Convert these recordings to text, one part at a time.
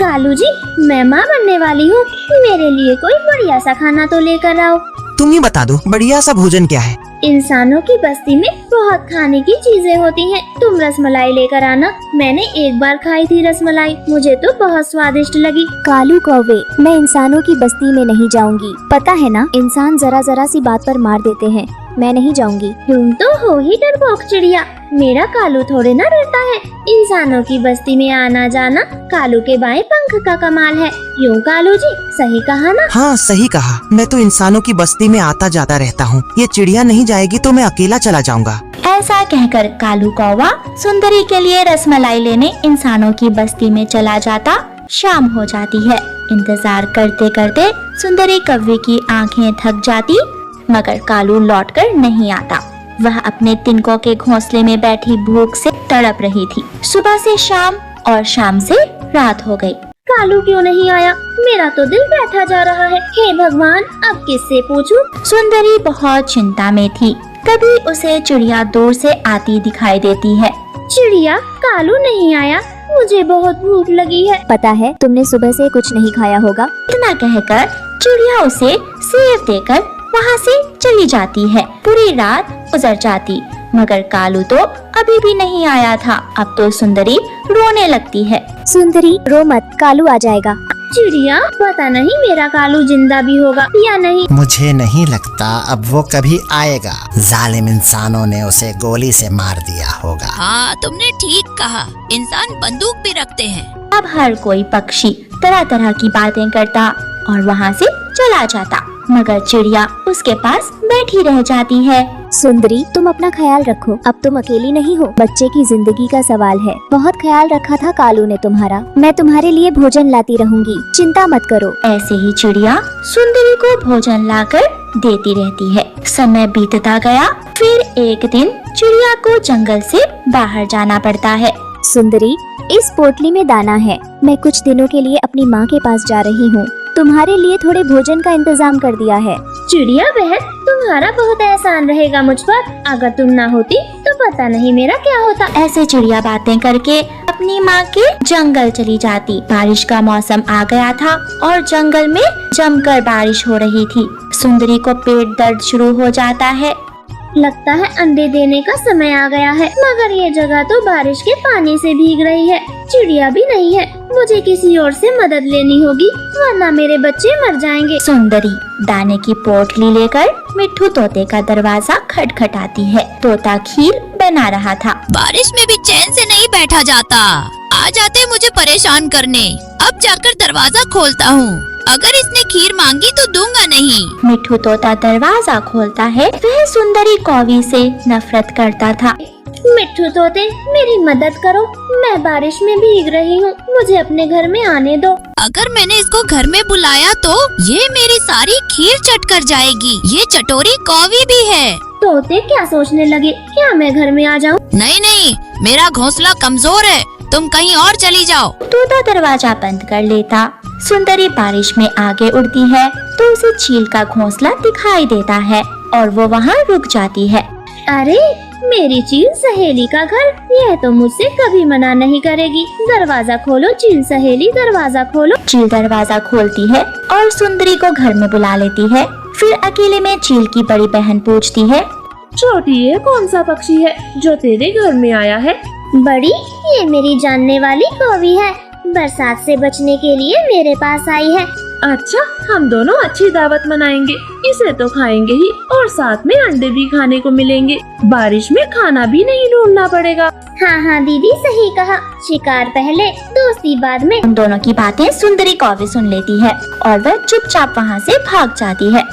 कालू जी, मैं माँ बनने वाली हूँ, मेरे लिए कोई बढ़िया सा खाना तो लेकर आओ। तुम ही बता दो बढ़िया सा भोजन क्या है। इंसानों की बस्ती में बहुत खाने की चीजें होती हैं। तुम रसमलाई लेकर आना। मैंने एक बार खाई थी रसमलाई, मुझे तो बहुत स्वादिष्ट लगी। कालू कौवे, मैं इंसानों की बस्ती में नहीं जाऊंगी। पता है ना, इंसान जरा जरा सी बात पर मार देते हैं। मैं नहीं जाऊंगी। तुम तो हो ही डरपोक चिड़िया, मेरा कालू थोड़े ना डरता है। इंसानों की बस्ती में आना जाना कालू के बाएं पंख का कमाल है। यूँ कालू जी, सही कहा ना? हाँ सही कहा, मैं तो इंसानों की बस्ती में आता जाता रहता हूँ। ये चिड़िया नहीं जाएगी तो मैं अकेला चला जाऊंगा। ऐसा कहकर कालू कौवा सुंदरी के लिए रसमलाई लेने इंसानों की बस्ती में चला जाता। शाम हो जाती है। इंतजार करते करते सुंदरी कौवे की आंखें थक जाती, मगर कालू लौटकर नहीं आता। वह अपने तिनकों के घोंसले में बैठी भूख से तड़प रही थी। सुबह से शाम और शाम से रात हो गई। कालू क्यों नहीं आया? मेरा तो दिल बैठा जा रहा है। हे भगवान, अब किससे पूछूं? सुंदरी बहुत चिंता में थी। तभी उसे चिड़िया दूर से आती दिखाई देती है। चिड़िया, कालू नहीं आया, मुझे बहुत भूख लगी है। पता है, तुमने सुबह से कुछ नहीं खाया होगा। इतना कहकर चिड़िया उसे सेब देकर वहाँ से चली जाती है। पूरी रात गुजर जाती, मगर कालू तो अभी भी नहीं आया था। अब तो सुंदरी रोने लगती है। सुंदरी रो मत, कालू आ जाएगा। चिड़िया, पता नहीं मेरा कालू जिंदा भी होगा या नहीं। मुझे नहीं लगता अब वो कभी आएगा। जालिम इंसानों ने उसे गोली से मार दिया होगा। हाँ, तुमने ठीक कहा, इंसान बंदूक भी रखते हैं। अब हर कोई पक्षी तरह तरह की बातें करता और वहाँ से चला जाता, मगर चिड़िया उसके पास बैठी रह जाती है। सुंदरी, तुम अपना ख्याल रखो, अब तुम अकेली नहीं हो। बच्चे की जिंदगी का सवाल है। बहुत ख्याल रखा था कालू ने तुम्हारा। मैं तुम्हारे लिए भोजन लाती रहूंगी, चिंता मत करो। ऐसे ही चिड़िया सुंदरी को भोजन लाकर देती रहती है। समय बीतता गया। फिर एक दिन चिड़िया को जंगल से बाहर जाना पड़ता है। सुंदरी, इस पोटली में दाना है। मैं कुछ दिनों के लिए अपनी माँ के पास जा रही हूँ। तुम्हारे लिए थोड़े भोजन का इंतजाम कर दिया है। चिड़िया बहन, तुम्हारा बहुत एहसान रहेगा मुझ पर। अगर तुम ना होती तो पता नहीं मेरा क्या होता। ऐसे चिड़िया बातें करके अपनी माँ के जंगल चली जाती। बारिश का मौसम आ गया था और जंगल में जमकर बारिश हो रही थी। सुंदरी को पेट दर्द शुरू हो जाता है। लगता है अंडे देने का समय आ गया है, मगर ये जगह तो बारिश के पानी से भीग रही है। चिड़िया भी नहीं है, मुझे किसी और से मदद लेनी होगी, वरना मेरे बच्चे मर जाएंगे। सुंदरी दाने की पोटली लेकर मिट्ठू तोते का दरवाजा खटखटाती है। तोता खीर बना रहा था। बारिश में भी चैन से नहीं बैठा जाता। आ जाते मुझे परेशान करने। अब जाकर दरवाजा खोलता हूँ। अगर इसने खीर मांगी तो दूंगा नहीं। मिट्ठू तोता दरवाजा खोलता है। वह सुंदरी कौवी से नफरत करता था। मिट्ठू तोते, मेरी मदद करो, मैं बारिश में भीग रही हूँ, मुझे अपने घर में आने दो। अगर मैंने इसको घर में बुलाया तो ये मेरी सारी खीर चट कर जाएगी। ये चटोरी कौवी भी है। तोते क्या सोचने लगे, क्या मैं घर में आ जाऊँ? नहीं नहीं, मेरा घोंसला कमजोर है, तुम कहीं और चली जाओ। तोता दरवाजा बंद कर लेता। सुंदरी बारिश में आगे उड़ती है तो उसे चील का घोंसला दिखाई देता है और वो वहाँ रुक जाती है। अरे, मेरी चील सहेली का घर, यह तो मुझसे कभी मना नहीं करेगी। दरवाजा खोलो चील सहेली, दरवाजा खोलो। चील दरवाजा खोलती है और सुंदरी को घर में बुला लेती है। फिर अकेले में चील की बड़ी बहन पूछती है, छोटी, ये कौन सा पक्षी है जो तेरे घर में आया है? बड़ी, ये मेरी जानने वाली कौवी है, बरसात से बचने के लिए मेरे पास आई है। अच्छा, हम दोनों अच्छी दावत मनाएंगे। इसे तो खाएंगे ही और साथ में अंडे भी खाने को मिलेंगे। बारिश में खाना भी नहीं ढूंढना पड़ेगा। हाँ हाँ दीदी, सही कहा। शिकार पहले, दोस्ती बाद में। उन दोनों की बातें सुंदरी कौवी सुन लेती है और वह चुपचाप वहाँ से भाग जाती है।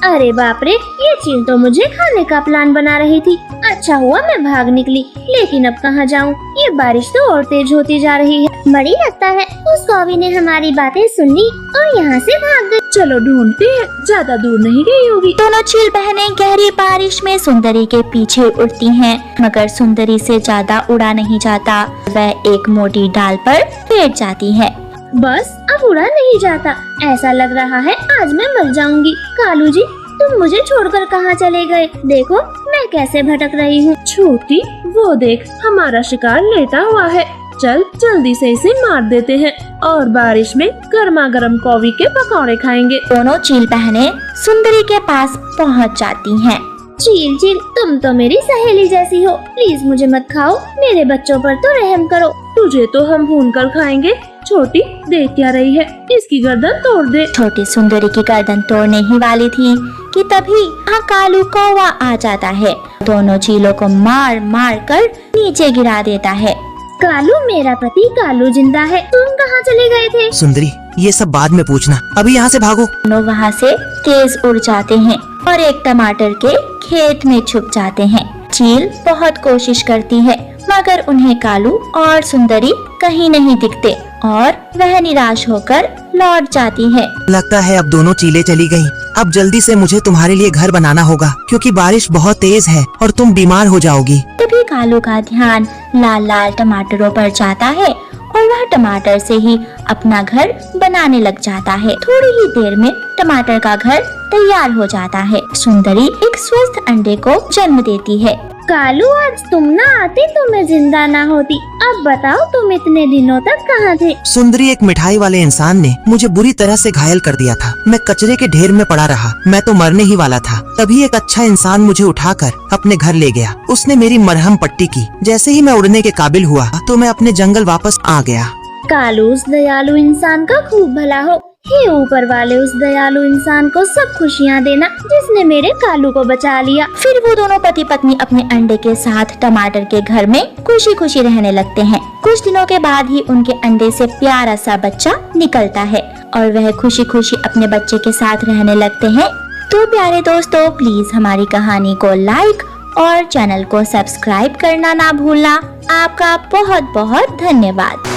अरे बाप रे, ये चील तो मुझे खाने का प्लान बना रही थी। अच्छा हुआ मैं भाग निकली, लेकिन अब कहाँ जाऊँ? ये बारिश तो और तेज होती जा रही है। बड़ी लगता है उस कौवी ने हमारी बातें सुन ली और यहाँ से भाग गई। चलो ढूंढते हैं, ज्यादा दूर नहीं गई होगी। दोनों चील बहनें गहरी बारिश में सुंदरी के पीछे उड़ती हैं, मगर सुंदरी से ज्यादा उड़ा नहीं जाता। वह एक मोटी डाल पर बैठ जाती है। बस अब उड़ा नहीं जाता। ऐसा लग रहा है आज मैं मर जाऊंगी। कालू जी, तुम मुझे छोड़कर कहाँ चले गए? देखो मैं कैसे भटक रही हूँ। छोटी, वो देख, हमारा शिकार लेटा हुआ है। चल जल्दी से इसे मार देते हैं और बारिश में गर्मा गर्म कौवी के पकौड़े खाएंगे। दोनों चील बहनें सुंदरी के पास पहुंच जाती हैं। चील चील, तुम तो मेरी सहेली जैसी हो, प्लीज मुझे मत खाओ, मेरे बच्चों पर तो रहम करो। तुझे तो हम भून कर खाएंगे। छोटी देख क्या रही है, इसकी गर्दन तोड़ दे। छोटी सुंदरी की गर्दन तोड़ने ही वाली थी कि तभी वहाँ कालू कौवा आ जाता है। दोनों चीलों को मार मार कर नीचे गिरा देता है। कालू, मेरा पति कालू जिंदा है, तुम कहाँ चले गए थे? सुंदरी, ये सब बाद में पूछना, अभी यहाँ से भागो। दोनों वहाँ से तेज उड़ जाते हैं और एक टमाटर के खेत में छुप जाते हैं। चील बहुत कोशिश करती है मगर उन्हें कालू और सुंदरी कहीं नहीं दिखते और वह निराश होकर लौट जाती है। लगता है अब दोनों चीलें चली गयी। अब जल्दी से मुझे तुम्हारे लिए घर बनाना होगा क्योंकि बारिश बहुत तेज है और तुम बीमार हो जाओगी। तभी कालू का ध्यान लाल लाल टमाटरों पर जाता है और वह टमाटर से ही अपना घर बनाने लग जाता है। थोड़ी ही देर में टमाटर का घर तैयार हो जाता है। सुंदरी एक स्वस्थ अंडे को जन्म देती है। कालू, आज तुम न आते तो मैं जिंदा ना होती। अब बताओ तुम इतने दिनों तक कहाँ थे? सुंदरी, एक मिठाई वाले इंसान ने मुझे बुरी तरह से घायल कर दिया था। मैं कचरे के ढेर में पड़ा रहा, मैं तो मरने ही वाला था। तभी एक अच्छा इंसान मुझे उठाकर अपने घर ले गया। उसने मेरी मरहम पट्टी की। जैसे ही मैं उड़ने के काबिल हुआ तो मैं अपने जंगल वापस आ गया। कालू, उस दयालु इंसान का खूब भला हो। हे ऊपर वाले, उस दयालु इंसान को सब खुशियाँ देना जिसने मेरे कालू को बचा लिया। फिर वो दोनों पति पत्नी अपने अंडे के साथ टमाटर के घर में खुशी खुशी रहने लगते हैं। कुछ दिनों के बाद ही उनके अंडे से प्यारा सा बच्चा निकलता है और वह खुशी खुशी अपने बच्चे के साथ रहने लगते हैं। तो प्यारे दोस्तों, प्लीज हमारी कहानी को लाइक और चैनल को सब्सक्राइब करना ना भूलना। आपका बहुत बहुत धन्यवाद।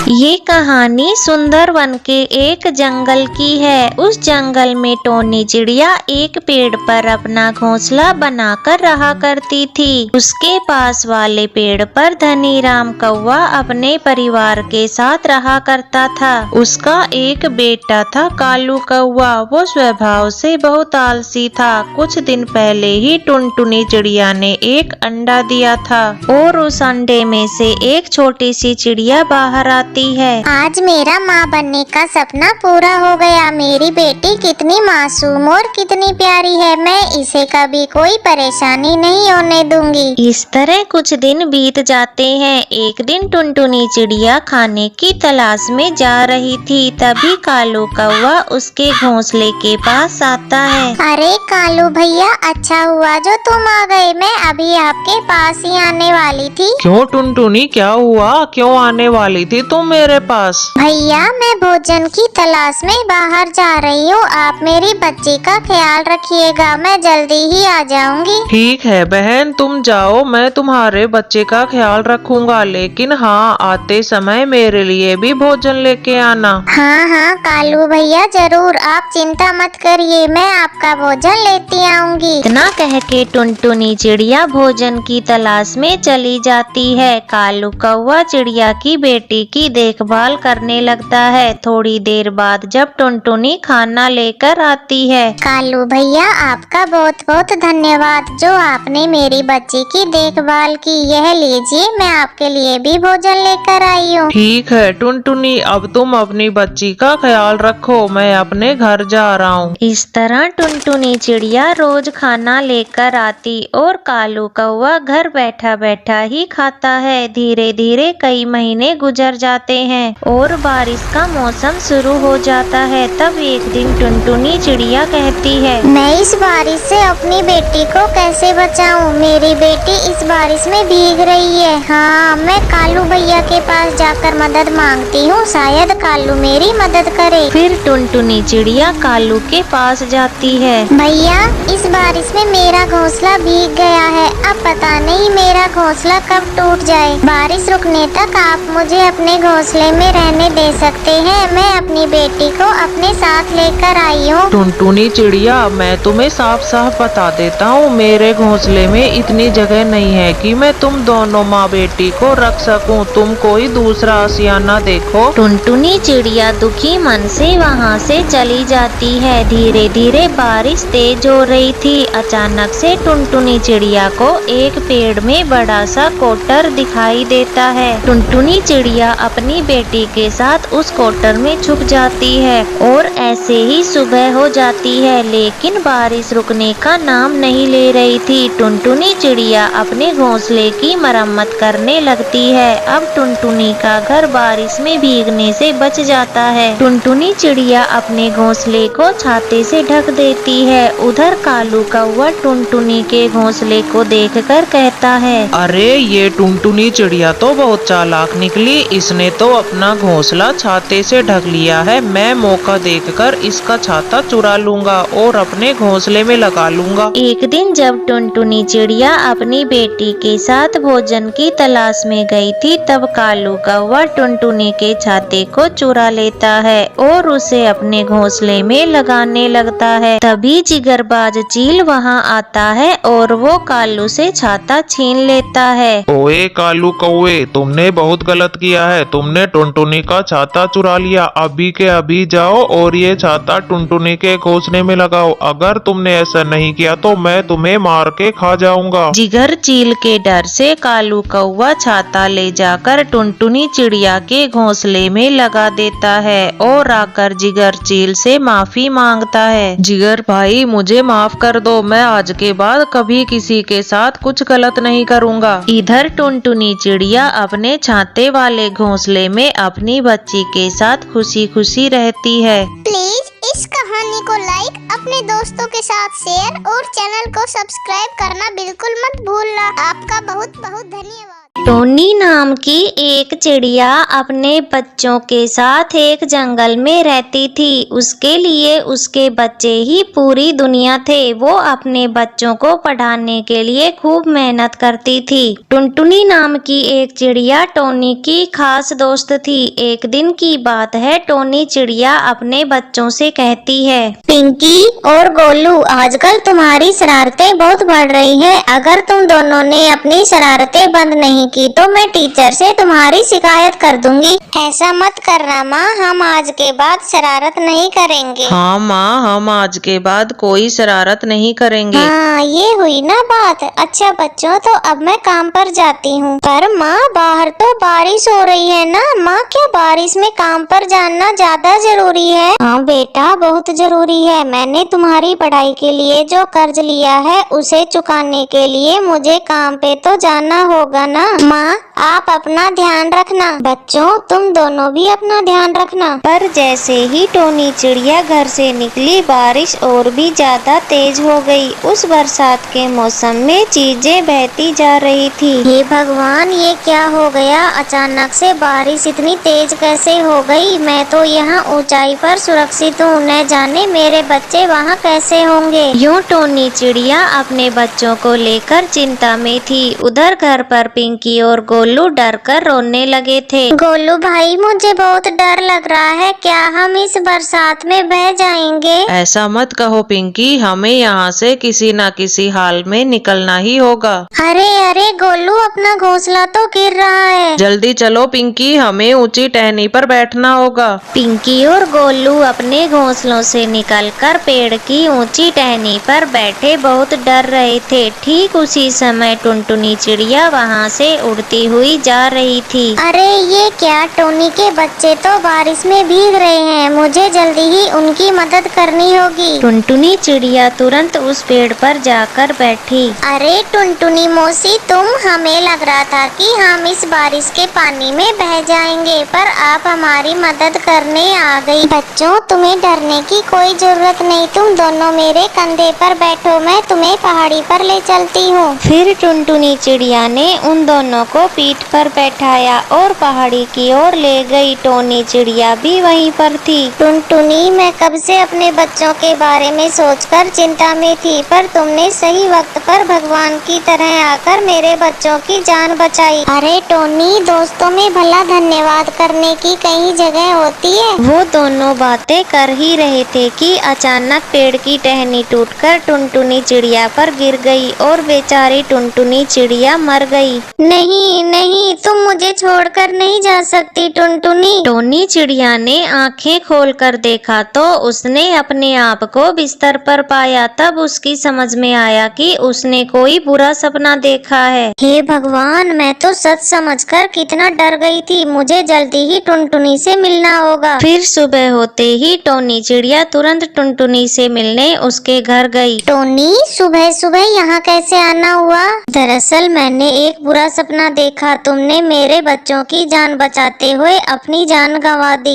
ये कहानी सुंदरवन के एक जंगल की है। उस जंगल में टोनी चिड़िया एक पेड़ पर अपना घोंसला बनाकर रहा करती थी। उसके पास वाले पेड़ पर धनीराम कौवा अपने परिवार के साथ रहा करता था। उसका एक बेटा था कालू कौवा। वो स्वभाव से बहुत आलसी था। कुछ दिन पहले ही टुनटुनी चिड़िया ने एक अंडा दिया था और उस अंडे में से एक छोटी सी चिड़िया बाहर आती है। आज मेरा माँ बनने का सपना पूरा हो गया। मेरी बेटी कितनी मासूम और कितनी प्यारी है। मैं इसे कभी कोई परेशानी नहीं होने दूंगी। इस तरह कुछ दिन बीत जाते हैं। एक दिन टुनटुनी चिड़िया खाने की तलाश में जा रही थी। तभी कालू कौवा उसके घोंसले के पास आता है। अरे कालू भैया, अच्छा हुआ जो तुम आ गए। मैं अभी आपके पास ही आने वाली थी। क्यों टुनटुनी, क्या हुआ? क्यों आने वाली थी तुम मेरे पास? भैया, मैं भोजन की तलाश में बाहर जा रही हूँ। आप मेरी बच्ची का ख्याल रखिएगा। मैं जल्दी ही आ जाऊंगी। ठीक है बहन, तुम जाओ, मैं तुम्हारे बच्चे का ख्याल रखूंगा। लेकिन हाँ, आते समय मेरे लिए भी भोजन लेके आना। हाँ हाँ कालू भैया, जरूर। आप चिंता मत करिए, मैं आपका भोजन लेती आऊंगी। इतना कह के टुनटुनी चिड़िया भोजन की तलाश में चली जाती है। कालू कौवा चिड़िया की बेटी की देखभाल करने लगता है। थोड़ी देर बाद जब टुनटुनी खाना लेकर आती है। कालू भैया, आपका बहुत बहुत धन्यवाद जो आपने मेरी बच्ची की देखभाल की। यह लीजिए, मैं आपके लिए भी भोजन लेकर आई हूँ। ठीक है टुनटुनी, अब तुम अपनी बच्ची का ख्याल रखो। मैं अपने घर जा रहा हूँ। इस तरह टुनटुनी चिड़िया रोज खाना लेकर आती और कालू कौवा घर बैठा बैठा ही खाता है। धीरे धीरे कई महीने गुजर जाते हैं और बारिश का मौसम शुरू हो जाता है। तब एक दिन टुनटुनी चिड़िया कहती है, मैं इस बारिश से अपनी बेटी को कैसे बचाऊं? मेरी बेटी इस बारिश में भीग रही है। हाँ, मैं कालू भैया के पास जाकर मदद मांगती हूँ। शायद कालू मेरी मदद करे। फिर टुनटुनी चिड़िया कालू के पास जाती है। भैया, इस बारिश में मेरा घोंसला भीग गया है। अब पता नहीं मेरा घोंसला कब टूट जाए। बारिश रुकने तक आप मुझे अपने घोंसले में रहने दे सकते हैं? मैं अपनी बेटी को अपने साथ लेकर आई हूँ। टुनटुनी चिड़िया, मैं तुम्हें साफ साफ बता देता हूँ, मेरे घोंसले में इतनी जगह नहीं है कि मैं तुम दोनों माँ बेटी को रख सकूँ। तुम कोई दूसरा आशियाना देखो। टुनटुनी चिड़िया दुखी मन से वहाँ से चली जाती है। धीरे धीरे बारिश तेज हो रही थी। अचानक से टुनटुनी चिड़िया को एक पेड़ में बड़ा सा कोटर दिखाई देता है। टुनटुनी चिड़िया अपनी बेटी के साथ उस कोटर में छुप जाती है और ऐसे ही सुबह हो जाती है, लेकिन बारिश रुकने का नाम नहीं ले रही थी। टुनटुनी चिड़िया अपने घोंसले की मरम्मत करने लगती है। अब टुनटुनी का घर बारिश में भीगने से बच जाता है। टुनटुनी चिड़िया अपने घोंसले को छाते से ढक देती है। उधर कालू कौवा टुनटुनी के घोंसले को देखकर कहता है, अरे ये टुनटुनी चिड़िया तो बहुत चालाक निकली। इसने तो अपना घोंसला छाते से ढक लिया है। मैं मौका देखकर इसका छाता चुरा लूंगा और अपने घोंसले में लगा लूंगा। एक दिन जब टुनटुनी चिड़िया अपनी बेटी के साथ भोजन की तलाश में गई थी, तब कालू कौवा टुनटुनी के छाते को चुरा लेता है और उसे अपने घोंसले में लगाने लगता है। तभी जिगरबाज चील वहाँ आता है और वो कालू से छाता छीन लेता है। ओए कालू कौवे, तुमने बहुत गलत किया है। तुमने टुनटुनी का छाता चुरा लिया। अभी के अभी जाओ और ये छाता टुनटुनी के घोंसले में लगाओ। अगर तुमने ऐसा नहीं किया तो मैं तुम्हें मार के खा जाऊंगा। जिगर चील के डर से कालू कौवा छाता ले जाकर टुनटुनी चिड़िया के घोंसले में लगा देता है और आकर जिगर चील से माफी मांगता है। जिगर भाई, मुझे माफ कर दो। मैं आज के बाद कभी किसी के साथ कुछ गलत नहीं करूँगा। इधर टुनटुनी चिड़िया अपने छाते वाले घोंसले में अपनी बच्ची के साथ खुशी खुशी रहती है। प्लीज इस कहानी को लाइक, अपने दोस्तों के साथ शेयर और चैनल को सब्सक्राइब करना बिल्कुल मत भूलना। आपका बहुत बहुत धन्यवाद। टोनी नाम की एक चिड़िया अपने बच्चों के साथ एक जंगल में रहती थी। उसके लिए उसके बच्चे ही पूरी दुनिया थे। वो अपने बच्चों को पढ़ाने के लिए खूब मेहनत करती थी। टुनटुनी नाम की एक चिड़िया टोनी की खास दोस्त थी। एक दिन की बात है, टोनी चिड़िया अपने बच्चों से कहती है, पिंकी और गोलू, आजकल तुम्हारी शरारतें बहुत बढ़ रही हैं। अगर तुम दोनों ने अपनी शरारतें बंद नहीं की तो मैं टीचर से तुम्हारी शिकायत कर दूंगी। ऐसा मत करना माँ, हम आज के बाद शरारत नहीं करेंगे। हाँ माँ, हम आज के बाद कोई शरारत नहीं करेंगे। हाँ, ये हुई ना बात। अच्छा बच्चों, तो अब मैं काम पर जाती हूँ। पर माँ, बाहर तो बारिश हो रही है ना। माँ, क्या बारिश में काम पर जाना ज्यादा जरूरी है? हाँ बेटा, बहुत जरूरी है। मैंने तुम्हारी पढ़ाई के लिए जो कर्ज लिया है उसे चुकाने के लिए मुझे काम पे तो जाना होगा ना। माँ, आप अपना ध्यान रखना। बच्चों, तुम दोनों भी अपना ध्यान रखना। पर जैसे ही टोनी चिड़िया घर से निकली, बारिश और भी ज्यादा तेज हो गई। उस बरसात के मौसम में चीजें बहती जा रही थी। हे भगवान, ये क्या हो गया? अचानक से बारिश इतनी तेज कैसे हो गई? मैं तो यहाँ ऊंचाई पर सुरक्षित हूँ, न जाने मेरे बच्चे वहाँ कैसे होंगे। यूं टोनी चिड़िया अपने बच्चों को लेकर चिंता में थी। उधर घर पर पिंकी और गोलू डर कर रोने लगे थे। गोलू भाई, मुझे बहुत डर लग रहा है। क्या हम इस बरसात में बह जाएंगे? ऐसा मत कहो पिंकी, हमें यहाँ से किसी न किसी हाल में निकलना ही होगा। अरे अरे गोलू, अपना घोंसला तो गिर रहा है। जल्दी चलो पिंकी, हमें ऊंची टहनी पर बैठना होगा। पिंकी और गोलू अपने घोंसलों से निकलकर पेड़ की ऊंची टहनी पर बैठे बहुत डर रहे थे। ठीक उसी समय टुनटुनी चिड़िया वहाँ से उड़ती हुई जा रही थी। अरे ये क्या? टोनी के बच्चे तो बारिश में भीग रहे हैं। मुझे जल्दी ही उनकी मदद करनी होगी। टुनटुनी चिड़िया तुरंत उस पेड़ पर जाकर बैठी। अरे टुनटुनी मौसी, हमें लग रहा था कि हम इस बारिश के पानी में बह जाएंगे, पर आप हमारी मदद करने आ गई। बच्चों, तुम्हें डरने की कोई जरूरत नहीं। तुम दोनों मेरे कंधे पर बैठो, मैं तुम्हें पहाड़ी पर ले चलती हूँ। फिर टुनटुनी चिड़िया ने उन दोनों को पीठ पर बैठाया और पहाड़ी की ओर ले गई। टोनी चिड़िया भी वहीं पर थी। टुनटुनी, मैं कब से अपने बच्चों के बारे में सोचकर चिंता में थी, पर तुमने सही वक्त पर भगवान की तरह आकर मेरे बच्चों की जान बचाई। अरे टोनी, दोस्तों में भला धन्यवाद करने की कई जगह होती है। वो दोनों बातें कर ही रहे थे कि अचानक पेड़ की टहनी टूटकर टुनटुनी चिड़िया पर गिर गई और बेचारी टुनटुनी चिड़िया मर गई। नहीं नहीं, तुम मुझे छोड़कर नहीं जा सकती टुनटुनी। टोनी चिड़िया ने आंखें खोलकर देखा तो उसने अपने आप को बिस्तर पर पाया। तब उसकी समझ में आया कि उसने कोई बुरा सपना देखा है। हे भगवान, मैं तो सच समझकर कितना डर गई थी। मुझे जल्दी ही टुनटुनी से मिलना होगा। फिर सुबह होते ही टोनी चिड़िया तुरंत टुनटुनी से मिलने उसके घर गई। टोनी, सुबह सुबह यहाँ कैसे आना हुआ? दरअसल मैंने एक बुरा सपना देखा। तुमने मेरे बच्चों की जान बचाते हुए अपनी जान गंवा दी।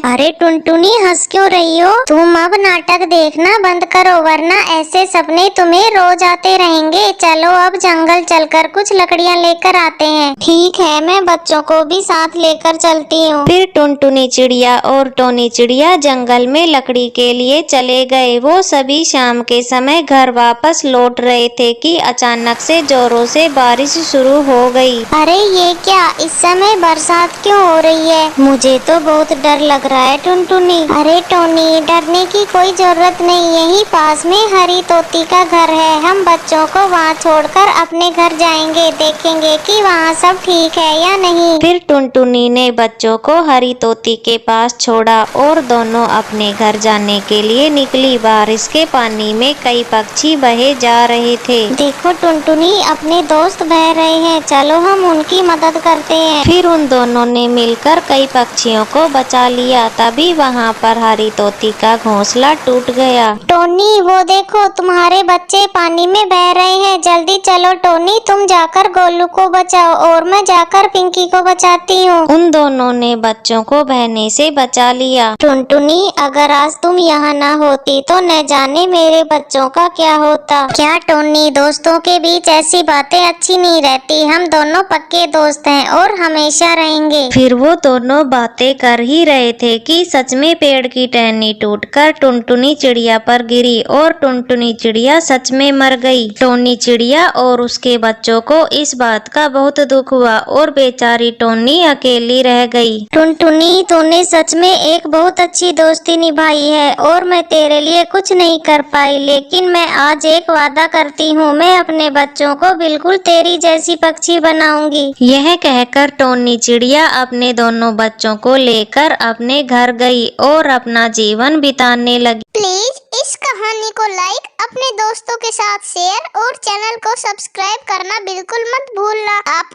अरे टुनटुनी, हंस क्यों रही हो? तुम अब नाटक देखना बंद करो, वरना ऐसे सपने तुम्हें रोज आते रहेंगे। चलो अब जंगल चलकर कुछ लकड़ियाँ लेकर आते हैं। ठीक है, मैं बच्चों को भी साथ लेकर चलती हूँ। फिर टुनटुनी चिड़िया और टोनी चिड़िया जंगल में लकड़ी के लिए चले गए। वो सभी शाम के समय घर वापस लौट रहे थे कि अचानक से जोरों से बारिश शुरू हो गई। अरे ये क्या, इस समय बरसात क्यों हो रही है? मुझे तो बहुत डर लग रहा है टुनटुनी। अरे टोनी, डरने की कोई जरूरत नहीं। यहीं पास में हरी तोती का घर है। हम बच्चों को वहाँ छोड़कर अपने घर जाएंगे, देखेंगे कि वहाँ सब ठीक है या नहीं। फिर टुनटुनी ने बच्चों को हरी तोती के पास छोड़ा और दोनों अपने घर जाने के लिए निकली। बारिश के पानी में कई पक्षी बहे जा रहे थे। देखो टुनटुनी, अपने दोस्त बह रहे हैं, चलो हम उनकी मदद करते हैं। फिर उन दोनों ने मिलकर कई पक्षियों को बचा लिया। तभी वहाँ पर हरी तोती का घोंसला टूट गया। टोनी, वो देखो तुम्हारे बच्चे पानी में बह रहे हैं। जल्दी चलो टोनी, तुम जाकर गोलू को बचाओ और मैं जाकर पिंकी को बचाती हूँ। उन दोनों ने बच्चों को बहने से बचा लिया। टुनटुनी, अगर आज तुम यहाँ न होती तो न जाने मेरे बच्चों का क्या होता। क्या टोनी, दोस्तों के बीच ऐसी बातें अच्छी नहीं रहती। हम दोनों पक्के दोस्त हैं और हमेशा रहेंगे। फिर वो दोनों बातें कर ही रहे थे कि सच में पेड़ की टहनी टूटकर टुनटुनी चिड़िया पर गिरी और टुनटुनी चिड़िया सच में मर गई। टोनी चिड़िया और उसके बच्चों को इस बात का बहुत दुख हुआ और बेचारी टोनी अकेली रह गई। टुनटुनी, तूने सच में एक बहुत अच्छी दोस्ती निभाई है और मैं तेरे लिए कुछ नहीं कर पाई, लेकिन मैं आज एक वादा करती हूँ, मैं अपने बच्चों को बिल्कुल तेरी जैसी पक्षी बनाऊंगी। यह कहकर टोनी चिड़िया अपने दोनों बच्चों को लेकर अपने घर गई और अपना जीवन बिताने लगी। प्लीज इस कहानी को लाइक, अपने दोस्तों के साथ शेयर और चैनल को सब्सक्राइब करना बिल्कुल मत भूलना। आप